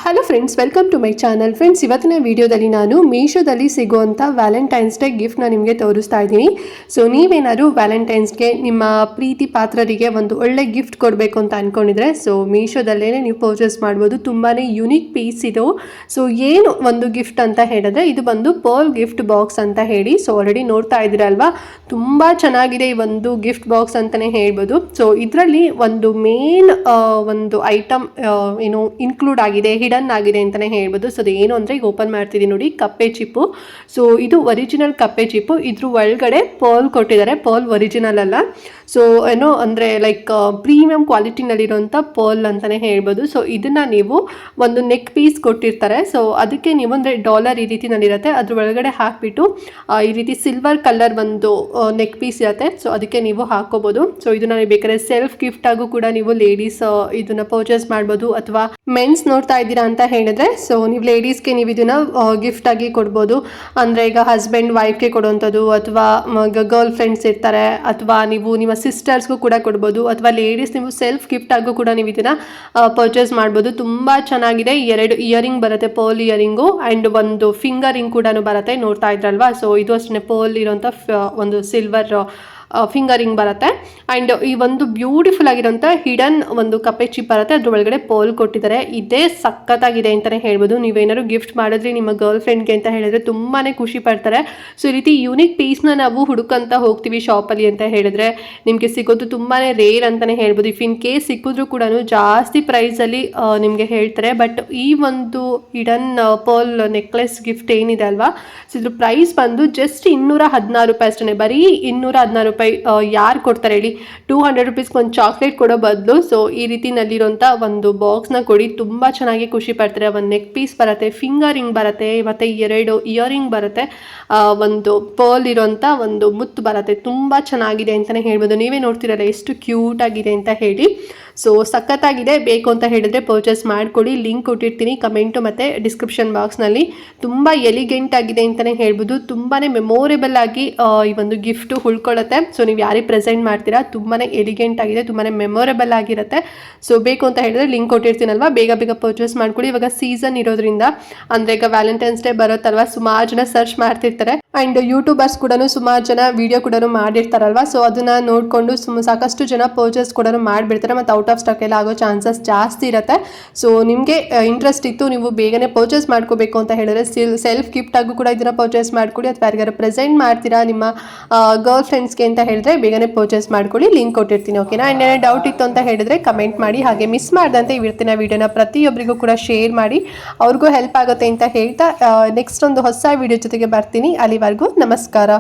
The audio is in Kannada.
Hello friends, welcome to my channel. Friends, ಇವತ್ತಿನ ವಿಡಿಯೋದಲ್ಲಿ ನಾನು ಮೀಶೋದಲ್ಲಿ ಸಿಗುವಂಥ ವ್ಯಾಲೆಂಟೈನ್ಸ್ ಡೇ ಗಿಫ್ಟ್ನ ನಿಮಗೆ ತೋರಿಸ್ತಾ ಇದ್ದೀನಿ. ಸೊ ನೀವೇನಾದ್ರು ವ್ಯಾಲೆಂಟೈನ್ಸ್ಗೆ ನಿಮ್ಮ ಪ್ರೀತಿ ಪಾತ್ರರಿಗೆ ಒಂದು ಒಳ್ಳೆ ಗಿಫ್ಟ್ ಕೊಡಬೇಕು ಅಂತ ಅಂದ್ಕೊಂಡಿದ್ರೆ ಸೊ ಮೀಶೋದಲ್ಲೇ ನೀವು ಪರ್ಚೇಸ್ ಮಾಡ್ಬೋದು. ತುಂಬಾ ಯುನಿಕ್ ಪೀಸ್ ಇದು. ಸೊ ಏನು ಒಂದು ಗಿಫ್ಟ್ ಅಂತ ಹೇಳಿದ್ರೆ ಇದು ಬಂದು ಪರ್ಲ್ ಗಿಫ್ಟ್ ಬಾಕ್ಸ್ ಅಂತ ಹೇಳಿ. ಸೊ ಆಲ್ರೆಡಿ ನೋಡ್ತಾ ಇದ್ದೀರಲ್ವಾ, ತುಂಬ ಚೆನ್ನಾಗಿದೆ ಈ ಒಂದು ಗಿಫ್ಟ್ ಬಾಕ್ಸ್ ಅಂತಲೇ ಹೇಳ್ಬೋದು. ಸೊ ಇದರಲ್ಲಿ ಒಂದು ಮೇನ್ ಒಂದು ಐಟಮ್ ಏನು ಇನ್ಕ್ಲೂಡ್ ಆಗಿದೆ, ಹಿಡನ್ ಆಗಿದೆ ಅಂತಲೇ ಹೇಳ್ಬೋದು. ಸೊ ಅದು ಏನು ಅಂದರೆ ಈಗ ಓಪನ್ ಮಾಡ್ತಿದ್ದೀನಿ ನೋಡಿ, ಕಪ್ಪೆ ಚಿಪ್ಪು. ಸೊ ಇದು ಒರಿಜಿನಲ್ ಕಪ್ಪೆ ಚಿಪ್ಪು. ಇದ್ರ ಒಳಗಡೆ ಪರ್ಲ್ ಕೊಟ್ಟಿದ್ದಾರೆ, ಪರ್ಲ್ ಒರಿಜಿನಲ್ ಅಲ್ಲ. ಸೊ ಏನೋ ಅಂದರೆ ಲೈಕ್ ಪ್ರೀಮಿಯಂ ಕ್ವಾಲಿಟಿನಲ್ಲಿರುವಂಥ ಪರ್ಲ್ ಅಂತಲೇ ಹೇಳ್ಬೋದು. ಸೊ ಇದನ್ನು ನೀವು ಒಂದು ನೆಕ್ ಪೀಸ್ ಕೊಟ್ಟಿರ್ತಾರೆ. ಸೊ ಅದಕ್ಕೆ ನೀವು ಅಂದರೆ ಡಾಲರ್ ಈ ರೀತಿನಲ್ಲಿರುತ್ತೆ, ಅದ್ರ ಒಳಗಡೆ ಹಾಕಿಬಿಟ್ಟು ಈ ರೀತಿ ಸಿಲ್ವರ್ ಕಲರ್ ಒಂದು ನೆಕ್ ಪೀಸ್ ಇರುತ್ತೆ. ಸೊ ಅದಕ್ಕೆ ನೀವು ಹಾಕೋಬೋದು. ಸೊ ಇದನ್ನ ನೀವು ಬೇಕಾದ್ರೆ ಸೆಲ್ಫ್ ಗಿಫ್ಟ್ ಆಗು ಕೂಡ ನೀವು ಲೇಡೀಸ್ ಇದನ್ನ ಪರ್ಚೇಸ್ ಮಾಡ್ಬೋದು. ಅಥವಾ ಮೆನ್ಸ್ ನೋಡ್ತಾ ಇದ್ದೀರಾ ಅಂತ ಹೇಳಿದ್ರೆ ಸೊ ನೀವು ಲೇಡೀಸ್ಗೆ ನೀವು ಇದನ್ನ ಗಿಫ್ಟ್ ಆಗಿ ಕೊಡ್ಬೋದು. ಅಂದರೆ ಈಗ ಹಸ್ಬೆಂಡ್ ವೈಫ್ಗೆ ಕೊಡುವಂಥದ್ದು, ಅಥವಾ ಗರ್ಲ್ ಫ್ರೆಂಡ್ಸ್ ಇರ್ತಾರೆ, ಅಥವಾ ನೀವು ನಿಮ್ಮ ಸಿಸ್ಟರ್ಸ್ಗೂ ಕೂಡ ಕೊಡ್ಬೋದು, ಅಥವಾ ಲೇಡೀಸ್ ನೀವು ಸೆಲ್ಫ್ ಗಿಫ್ಟ್ ಆಗು ಕೂಡ ನೀವು ಇದನ್ನ ಪರ್ಚೇಸ್ ಮಾಡ್ಬೋದು. ತುಂಬ ಚೆನ್ನಾಗಿದೆ. 2 ಇಯರಿಂಗ್ ಬರುತ್ತೆ, ಪರ್ಲ್ ಇಯರಿಂಗು, ಆ್ಯಂಡ್ ಒಂದು ಫಿಂಗರ್ ರಿಂಗ್ ಕೂಡ ಬರುತ್ತೆ. ನೋಡ್ತಾ ಇದ್ರಲ್ವಾ. ಸೊ ಇದು ಅಷ್ಟೇ ಪರ್ಲ್ ಇರೋಂಥ ಒಂದು ಸಿಲ್ವರ್ ಫಿಂಗರಿಂಗ್ ಬರುತ್ತೆ. ಆ್ಯಂಡ್ ಈ ಒಂದು ಬ್ಯೂಟಿಫುಲ್ ಆಗಿರೋಂಥ ಹಿಡನ್ ಒಂದು ಕಪ್ಪೆ ಚಿಪ್ ಬರುತ್ತೆ, ಅದ್ರ ಒಳಗಡೆ ಪರ್ಲ್ ಕೊಟ್ಟಿದ್ದಾರೆ. ಇದೇ ಸಖತ್ತಾಗಿದೆ ಅಂತಲೇ ಹೇಳ್ಬೋದು. ನೀವೇನಾದ್ರು ಗಿಫ್ಟ್ ಮಾಡಿದ್ರಿ ನಿಮ್ಮ ಗರ್ಲ್ ಫ್ರೆಂಡ್ಗೆ ಅಂತ ಹೇಳಿದ್ರೆ ತುಂಬಾ ಖುಷಿ ಪಡ್ತಾರೆ. ಸೊ ಈ ರೀತಿ ಯೂನಿಕ್ ಪೀಸ್ನ ನಾವು ಹುಡುಕಂತ ಹೋಗ್ತೀವಿ ಶಾಪಲ್ಲಿ ಅಂತ ಹೇಳಿದ್ರೆ ನಿಮಗೆ ಸಿಗೋದು ತುಂಬಾ ರೇರ್ ಅಂತಲೇ ಹೇಳ್ಬೋದು. ಇಫ್ ಇನ್ ಕೇಸ್ ಸಿಕ್ಕಿದ್ರು ಕೂಡ ಜಾಸ್ತಿ ಪ್ರೈಸಲ್ಲಿ ನಿಮಗೆ ಹೇಳ್ತಾರೆ. ಬಟ್ ಈ ಒಂದು ಹಿಡನ್ ಪರ್ಲ್ ನೆಕ್ಲೆಸ್ ಗಿಫ್ಟ್ ಏನಿದೆ ಅಲ್ವಾ, ಸೊ ಇದ್ರ ಪ್ರೈಸ್ ಬಂದು ಜಸ್ಟ್ 216 ರೂಪಾಯಿ ಅಷ್ಟೇ. ಬರೀ 216 ರೂಪಾಯಿ ಯಾರು ಕೊಡ್ತಾರೆ ಹೇಳಿ? 200 ರುಪೀಸ್ಗೆ ಒಂದು ಚಾಕ್ಲೇಟ್ ಕೊಡೋ ಬದಲು ಸೊ ಈ ರೀತಿನಲ್ಲಿರೋಂಥ ಒಂದು ಬಾಕ್ಸ್ನ ಕೊಡಿ. ತುಂಬ ಚೆನ್ನಾಗಿ ಖುಷಿ ಪಡ್ತಾರೆ. ಒಂದು ನೆಕ್ ಪೀಸ್ ಬರುತ್ತೆ, ಫಿಂಗರಿಂಗ್ ಬರುತ್ತೆ, ಮತ್ತು 2 ಇಯರಿಂಗ್ ಬರುತ್ತೆ, ಒಂದು ಪರ್ಲ್ ಇರೋಂಥ ಒಂದು ಮುತ್ತು ಬರುತ್ತೆ. ತುಂಬ ಚೆನ್ನಾಗಿದೆ ಅಂತಲೇ ಹೇಳ್ಬೋದು. ನೀವೇ ನೋಡ್ತಿರಲ್ಲ ಎಷ್ಟು ಕ್ಯೂಟ್ ಆಗಿದೆ ಅಂತ ಹೇಳಿ. ಸೊ ಸಖತ್ತಾಗಿದೆ. ಬೇಕು ಅಂತ ಹೇಳಿದ್ರೆ ಪರ್ಚೇಸ್ ಮಾಡ್ಕೊಳ್ಳಿ. ಲಿಂಕ್ ಕೊಟ್ಟಿರ್ತೀನಿ ಕಮೆಂಟು ಮತ್ತು ಡಿಸ್ಕ್ರಿಪ್ಷನ್ ಬಾಕ್ಸ್ನಲ್ಲಿ. ತುಂಬ ಎಲಿಗೆಂಟ್ ಆಗಿದೆ ಅಂತಲೇ ಹೇಳ್ಬೋದು. ತುಂಬಾ ಮೆಮೊರೇಬಲ್ ಆಗಿ ಈ ಒಂದು ಗಿಫ್ಟು ಉಳ್ಕೊಳ್ಳುತ್ತೆ. ಸೊ ನೀವು ಯಾರಿಗೆ ಪ್ರೆಸೆಂಟ್ ಮಾಡ್ತೀರಾ ತುಂಬಾ ಎಲಿಗೆಂಟ್ ಆಗಿದೆ, ತುಂಬಾ ಮೆಮೊರೇಬಲ್ ಆಗಿರುತ್ತೆ. ಸೊ ಬೇಕು ಅಂತ ಹೇಳಿದ್ರೆ ಲಿಂಕ್ ಕೊಟ್ಟಿರ್ತೀನಲ್ವ, ಬೇಗ ಬೇಗ ಪರ್ಚೇಸ್ ಮಾಡ್ಕೊಳ್ಳಿ. ಇವಾಗ ಸೀಸನ್ ಇರೋದ್ರಿಂದ ಅಂದರೆ ಈಗ ವ್ಯಾಲೆಂಟೈನ್ಸ್ ಡೇ ಬರುತ್ತಲ್ವ, ಸುಮಾರು ಜನ ಸರ್ಚ್ ಮಾಡ್ತಿರ್ತಾರೆ. ಆ್ಯಂಡ್ ಯೂಟ್ಯೂಬರ್ಸ್ ಕೂಡ ಸುಮಾರು ಜನ ವಿಡಿಯೋ ಕೂಡ ಮಾಡಿರ್ತಾರಲ್ವ. ಸೊ ಅದನ್ನು ನೋಡಿಕೊಂಡು ಸಾಕಷ್ಟು ಜನ ಪರ್ಚೇಸ್ ಕೂಡ ಮಾಡಿಬಿಡ್ತಾರೆ. ಮತ್ತು ಔಟ್ ಆಫ್ ಸ್ಟಾಕ್ ಎಲ್ಲ ಆಗೋ ಚಾನ್ಸಸ್ ಜಾಸ್ತಿ ಇರುತ್ತೆ. ಸೊ ನಿಮಗೆ ಇಂಟ್ರೆಸ್ಟ್ ಇತ್ತು, ನೀವು ಬೇಗನೆ ಪರ್ಚೇಸ್ ಮಾಡ್ಕೋಬೇಕು ಅಂತ ಹೇಳಿದ್ರೆ ಸೆಲ್ಫ್ ಗಿಫ್ಟ್ ಆಗು ಕೂಡ ಇದನ್ನು ಪರ್ಚೇಸ್ ಮಾಡ್ಕೊಳ್ಳಿ. ಅಥವಾ ಯಾರಿಗಾರು ಪ್ರೆಸೆಂಟ್ ಮಾಡ್ತೀರಾ ನಿಮ್ಮ ಗರ್ಲ್ ಫ್ರೆಂಡ್ಸ್ಗೆ ಅಂತ ಹೇಳಿದ್ರೆ ಬೇಗನೆ ಪರ್ಚೇಸ್ ಮಾಡ್ಕೊಳ್ಳಿ. ಲಿಂಕ್ ಕೊಟ್ಟಿರ್ತೀನಿ, ಓಕೆನಾ? ಆ್ಯಂಡ್ ಏನೇ ಡೌಟ್ ಇತ್ತು ಅಂತ ಹೇಳಿದ್ರೆ ಕಮೆಂಟ್ ಮಾಡಿ. ಹಾಗೆ ಮಿಸ್ ಮಾಡ್ದಂತೆ ಇವತ್ತಿನ ವಿಡಿಯೋನ ಪ್ರತಿಯೊಬ್ಬರಿಗೂ ಕೂಡ ಶೇರ್ ಮಾಡಿ, ಅವ್ರಿಗೂ ಹೆಲ್ಪ್ ಆಗುತ್ತೆ ಅಂತ ಹೇಳ್ತಾ ನೆಕ್ಸ್ಟ್ ಒಂದು ಹೊಸ ವಿಡಿಯೋ ಜೊತೆಗೆ ಬರ್ತೀನಿ. ಅಲ್ಲಿವರೆಗೂ ನಮಸ್ಕಾರ.